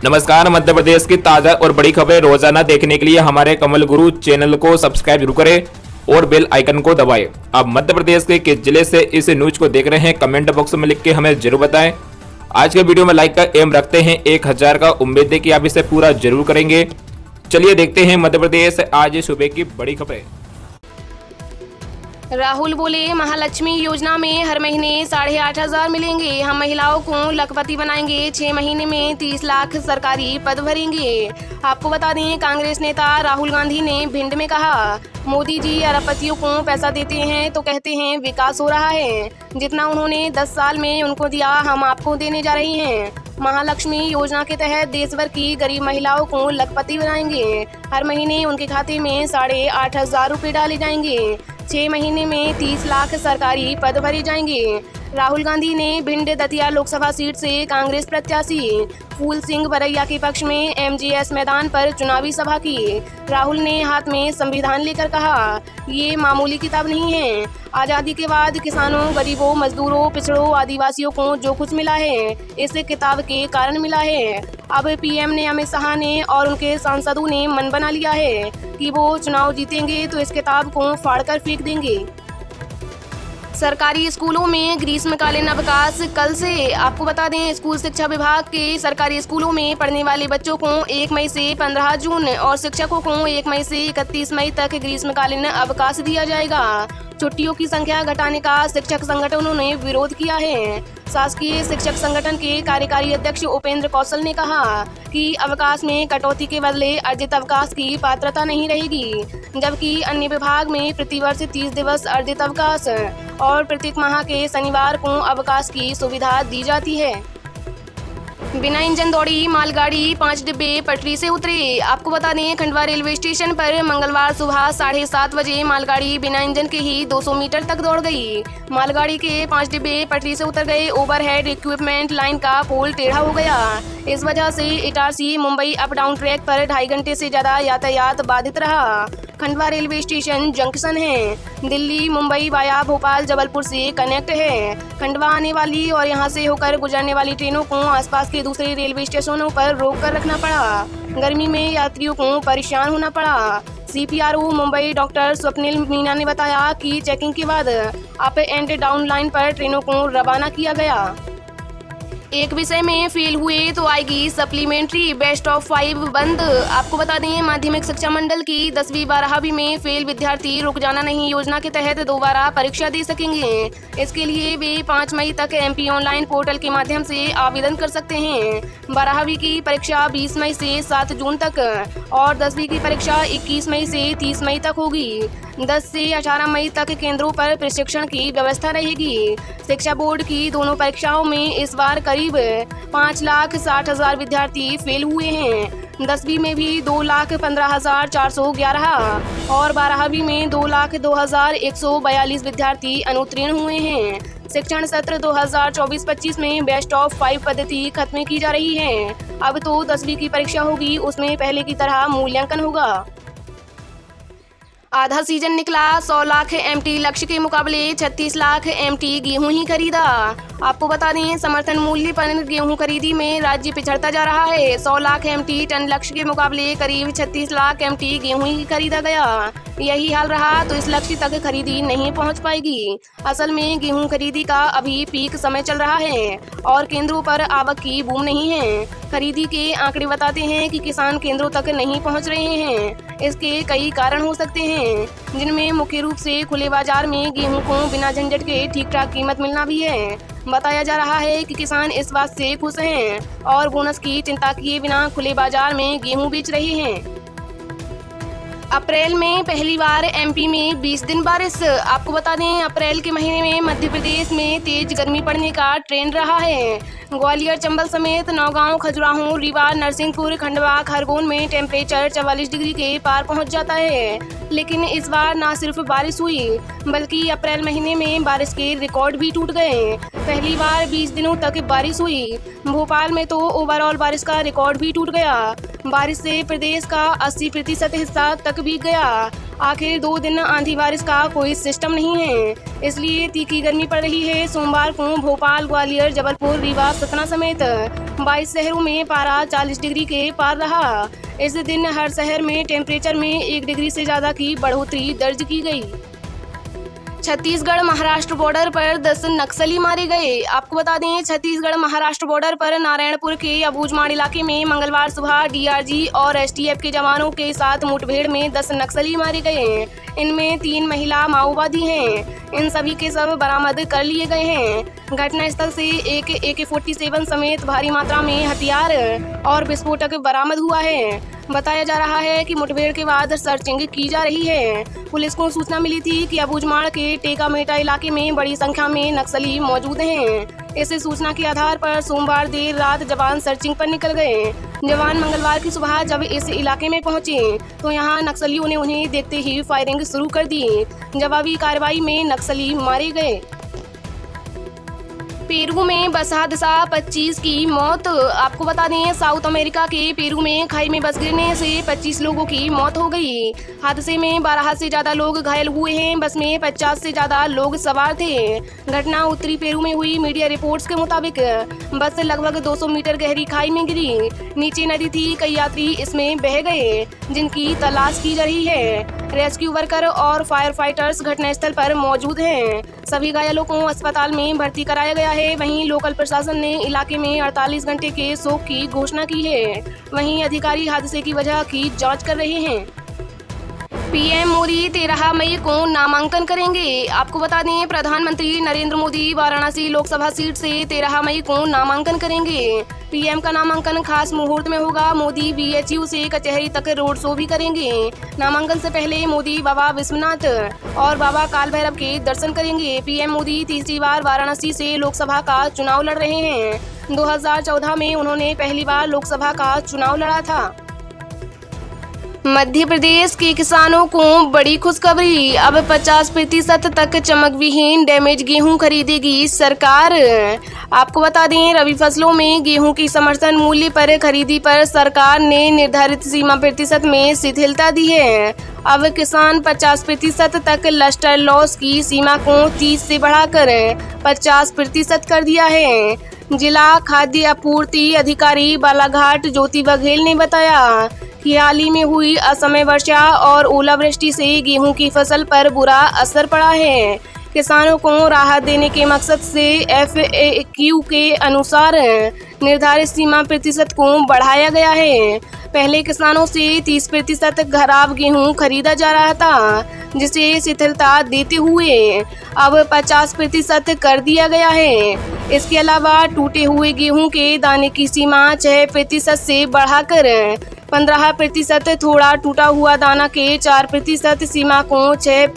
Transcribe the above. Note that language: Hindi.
नमस्कार। मध्य प्रदेश की ताजा और बड़ी खबरें रोजाना देखने के लिए हमारे कमल गुरु चैनल को सब्सक्राइब जरूर करें और बेल आइकन को दबाएं। आप मध्य प्रदेश के किस जिले से इस न्यूज को देख रहे हैं कमेंट बॉक्स में लिख के हमें जरूर बताएं। आज के वीडियो में लाइक का एम रखते हैं 1000 का। उम्मीद है कि आप इसे पूरा जरूर करेंगे। चलिए देखते हैं मध्य प्रदेश आज सुबह की बड़ी खबरें। राहुल बोले, महालक्ष्मी योजना में हर महीने 8,500 मिलेंगे। हम महिलाओं को लखपति बनाएंगे। 6 महीने में 30 लाख सरकारी पद भरेंगे। आपको बता दें, कांग्रेस नेता राहुल गांधी ने भिंड में कहा, मोदी जी अरबपतियों को पैसा देते हैं तो कहते हैं विकास हो रहा है। जितना उन्होंने 10 साल में उनको दिया, हम आपको देने जा रहे हैं। महालक्ष्मी योजना के तहत देश भर की गरीब महिलाओं को लखपति बनाएंगे। हर महीने उनके खाते में 8,500 रुपये डाले जाएंगे। 6 महीने में 30 लाख सरकारी पद भरे जाएंगे। राहुल गांधी ने भिंड दतिया लोकसभा सीट से कांग्रेस प्रत्याशी फूल सिंह बरैया के पक्ष में एमजीएस मैदान पर चुनावी सभा की। राहुल ने हाथ में संविधान लेकर कहा, ये मामूली किताब नहीं है। आज़ादी के बाद किसानों, गरीबों, मजदूरों, पिछड़ों, आदिवासियों को जो कुछ मिला है, इस किताब के कारण मिला है। अब पीएम ने, अमित शाह ने और उनके सांसदों ने मन बना लिया है कि वो चुनाव जीतेंगे तो इस किताब को फाड़कर फेंक देंगे। सरकारी स्कूलों में ग्रीष्मकालीन अवकाश कल से। आपको बता दें, स्कूल शिक्षा विभाग के सरकारी स्कूलों में पढ़ने वाले बच्चों को 1 मई से 15 जून और शिक्षकों को 1 मई से 31 मई तक ग्रीष्मकालीन अवकाश दिया जाएगा। छुट्टियों की संख्या घटाने का शिक्षक संगठनों ने विरोध किया है। शासकीय शिक्षक संगठन के कार्यकारी अध्यक्ष उपेंद्र कौशल ने कहा कि अवकाश में कटौती के बदले अर्जित अवकाश की पात्रता नहीं रहेगी, जबकि अन्य विभाग में प्रतिवर्ष 30 दिवस अर्जित अवकाश और प्रत्येक माह के शनिवार को अवकाश की सुविधा दी जाती है। बिना इंजन दौड़ी मालगाड़ी 5 डिब्बे पटरी से उतरे। आपको बता दें, खंडवा रेलवे स्टेशन पर मंगलवार सुबह 7:30 बजे मालगाड़ी बिना इंजन के ही 200 मीटर तक दौड़ गई। मालगाड़ी के 5 डिब्बे पटरी से उतर गए। ओवरहेड इक्विपमेंट लाइन का पोल टेढ़ा हो गया। इस वजह से Itarsi Mumbai up down track पर 2.5 घंटे से ज्यादा यातायात बाधित रहा। खंडवा रेलवे स्टेशन जंक्शन है। दिल्ली मुंबई वाया भोपाल जबलपुर से कनेक्ट है। खंडवा आने वाली और यहां से होकर गुजरने वाली ट्रेनों को आसपास के दूसरे रेलवे स्टेशनों पर रोक कर रखना पड़ा। गर्मी में यात्रियों को परेशान होना पड़ा। सीपीआरओ मुंबई डॉक्टर स्वप्निल मीना ने बताया कि चेकिंग के बाद अप एंड डाउन लाइन पर ट्रेनों को रवाना किया गया। एक विषय में फेल हुए तो आएगी सप्लीमेंट्री। बेस्ट ऑफ 5 बंद। आपको बता दें, माध्यमिक शिक्षा मंडल की 10वीं 12वीं में फेल विद्यार्थी रुक जाना नहीं योजना के तहत दोबारा परीक्षा दे सकेंगे। इसके लिए वे 5 मई तक एमपी ऑनलाइन पोर्टल के माध्यम से आवेदन कर सकते हैं। 12वीं की परीक्षा 20 मई से 7 जून तक और 10वीं की परीक्षा 21 मई से 30 मई तक होगी। 10 से 18 मई तक केंद्रों पर प्रशिक्षण की व्यवस्था रहेगी। शिक्षा बोर्ड की दोनों परीक्षाओं में इस बार करीब 5,60,000 विद्यार्थी फेल हुए हैं। 10वीं में भी 2,15,411 और 12वीं में 2,02,142 विद्यार्थी अनुत्तीर्ण हुए हैं। शिक्षण सत्र 2024-25 में बेस्ट ऑफ 5 पद्धति खत्म की जा रही है। अब तो 10वीं की परीक्षा होगी, उसमें पहले की तरह मूल्यांकन होगा। आधा सीजन निकला, 100 लाख एमटी लक्ष्य के मुकाबले 36 लाख एमटी गेहूं ही खरीदा। आपको बता दें, समर्थन मूल्य पर गेहूं खरीदी में राज्य पिछड़ता जा रहा है। 100 लाख एमटी टन लक्ष्य के मुकाबले करीब 36 लाख एमटी गेहूं ही खरीदा गया। यही हाल रहा तो इस लक्ष्य तक खरीदी नहीं पहुंच पाएगी। असल में गेहूं खरीदी का अभी पीक समय चल रहा है और केंद्रों पर आवक की बूम नहीं है। खरीदी के आंकड़े बताते हैं कि किसान केंद्रों तक नहीं पहुंच रहे हैं। इसके कई कारण हो सकते हैं, जिनमें मुख्य रूप से खुले बाजार में गेहूं को बिना झंझट के ठीक ठाक कीमत मिलना भी है। बताया जा रहा है कि किसान इस बात से खुश हैं और बोनस की चिंता किए बिना खुले बाजार में गेहूं बेच रहे हैं। अप्रैल में पहली बार एमपी में 20 दिन बारिश। आपको बता दें, अप्रैल के महीने में मध्य प्रदेश में तेज गर्मी पड़ने का ट्रेंड रहा है। ग्वालियर, चंबल समेत नौगांव, खजुराहो, रीवा, नरसिंहपुर, खंडवा, खरगोन में टेम्परेचर 44 डिग्री के पार पहुंच जाता है। लेकिन इस बार न सिर्फ बारिश हुई बल्कि अप्रैल महीने में बारिश के रिकॉर्ड भी टूट गए। पहली बार 20 दिनों तक बारिश हुई। भोपाल में तो ओवरऑल बारिश का रिकॉर्ड भी टूट गया। बारिश से प्रदेश का 80% हिस्सा तक भीग गया। आखिर 2 दिन आंधी बारिश का कोई सिस्टम नहीं है, इसलिए तीखी गर्मी पड़ रही है। सोमवार को भोपाल, ग्वालियर, जबलपुर, रीवा, सतना समेत 22 शहरों में पारा 40 डिग्री के पार रहा। इस दिन हर शहर में टेम्परेचर में 1 डिग्री से ज़्यादा की बढ़ोतरी दर्ज की गई। छत्तीसगढ़ महाराष्ट्र बॉर्डर पर 10 नक्सली मारे गए। आपको बता दें, छत्तीसगढ़ महाराष्ट्र बॉर्डर पर नारायणपुर के अबूझमाड़ इलाके में मंगलवार सुबह डीआरजी और एसटीएफ के जवानों के साथ मुठभेड़ में 10 नक्सली मारे गए। इनमें 3 महिला माओवादी हैं। इन सभी के शव बरामद कर लिए गए हैं। घटनास्थल से एक AK-47 समेत भारी मात्रा में हथियार और विस्फोटक बरामद हुआ है। बताया जा रहा है कि मुठभेड़ के बाद सर्चिंग की जा रही है। पुलिस को सूचना मिली थी कि अबूझमाड़ के टेकामेटा इलाके में बड़ी संख्या में नक्सली मौजूद हैं। इस सूचना के आधार पर सोमवार देर रात जवान सर्चिंग पर निकल गए। जवान मंगलवार की सुबह जब इस इलाके में पहुंचे तो यहां नक्सलियों ने उन्हें देखते ही फायरिंग शुरू कर दी। जवाबी कार्रवाई में नक्सली मारे गए। पेरू में बस हादसा, 25 की मौत। आपको बता दें, साउथ अमेरिका के पेरू में खाई में बस गिरने से 25 लोगों की मौत हो गई। हादसे में 12 से ज़्यादा लोग घायल हुए हैं। बस में 50 से ज़्यादा लोग सवार थे। घटना उत्तरी पेरू में हुई। मीडिया रिपोर्ट्स के मुताबिक बस लगभग 200 मीटर गहरी खाई में गिरी। नीचे नदी थी। कई यात्री इसमें बह गए, जिनकी तलाश की जा रही है। रेस्क्यू वर्कर और फायर फाइटर्स घटनास्थल पर मौजूद हैं। सभी घायलों को अस्पताल में भर्ती कराया गया है। वहीं लोकल प्रशासन ने इलाके में 48 घंटे के शोक की घोषणा की है। वहीं अधिकारी हादसे की वजह की जांच कर रहे हैं। पीएम मोदी 13 मई को नामांकन करेंगे। आपको बता दें, प्रधानमंत्री नरेंद्र मोदी वाराणसी लोकसभा सीट से 13 मई को नामांकन करेंगे। पीएम का नामांकन खास मुहूर्त में होगा। मोदी BHU से कचहरी तक रोड शो भी करेंगे। नामांकन से पहले मोदी बाबा विश्वनाथ और बाबा काल भैरव के दर्शन करेंगे। पीएम मोदी तीसरी बार वाराणसी से लोकसभा का चुनाव लड़ रहे हैं। 2014 में उन्होंने पहली बार लोकसभा का चुनाव लड़ा था। मध्य प्रदेश के किसानों को बड़ी खुशखबरी। अब 50% तक चमक विहीन डैमेज गेहूं खरीदेगी सरकार। आपको बता दें, रबी फसलों में गेहूं की समर्थन मूल्य पर खरीदी पर सरकार ने निर्धारित सीमा प्रतिशत में शिथिलता दी है। अब किसान 50% तक लस्टर लॉस की सीमा को 30 से बढ़ाकर 50% कर दिया है। जिला खाद्य आपूर्ति अधिकारी बालाघाट ज्योति बघेल ने बताया कि हाल ही में हुई असमय वर्षा और ओलावृष्टि से गेहूं की फसल पर बुरा असर पड़ा है। किसानों को राहत देने के मकसद से FAQ के अनुसार निर्धारित सीमा प्रतिशत को बढ़ाया गया है। पहले किसानों से 30% खराब गेहूं खरीदा जा रहा था, जिसे शिथिलता देते हुए अब 50% कर दिया गया है। इसके अलावा टूटे हुए गेहूं के दाने की सीमा 6% से बढ़ाकर 15%, थोड़ा टूटा हुआ दाना के 4% सीमा को 6